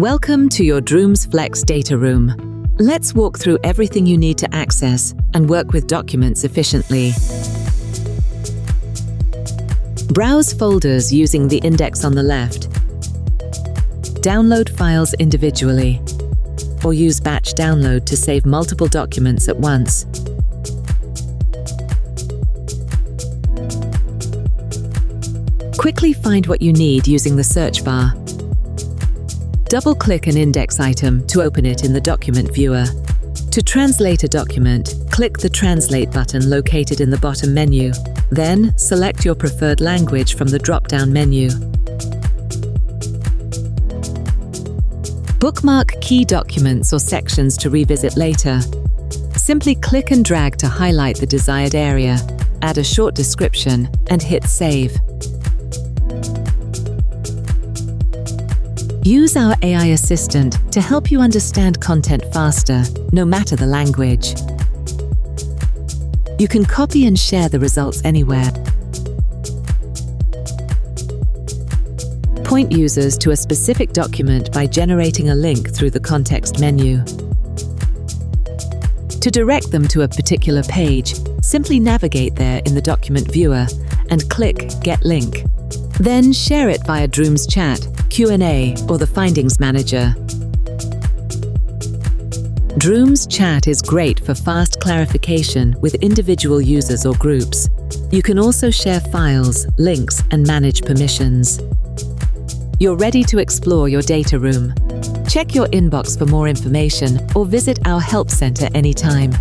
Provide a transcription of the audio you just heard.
Welcome to your Drooms FLEX data room. Let's walk through everything you need to access and work with documents efficiently. Browse folders using the index on the left. Download files individually, or use batch download to save multiple documents at once. Quickly find what you need using the search bar. Double-click an index item to open it in the document viewer. To translate a document, click the Translate button located in the bottom menu. Then, select your preferred language from the drop-down menu. Bookmark key documents or sections to revisit later. Simply click and drag to highlight the desired area, add a short description, and hit Save. Use our AI assistant to help you understand content faster, no matter the language. You can copy and share the results anywhere. Point users to a specific document by generating a link through the context menu. To direct them to a particular page, simply navigate there in the document viewer and click Get Link. Then share it via Drooms Chat, Q&A, or the Findings Manager. Drooms Chat is great for fast clarification with individual users or groups. You can also share files, links, and manage permissions. You're ready to explore your data room. Check your inbox for more information or visit our Help Center anytime.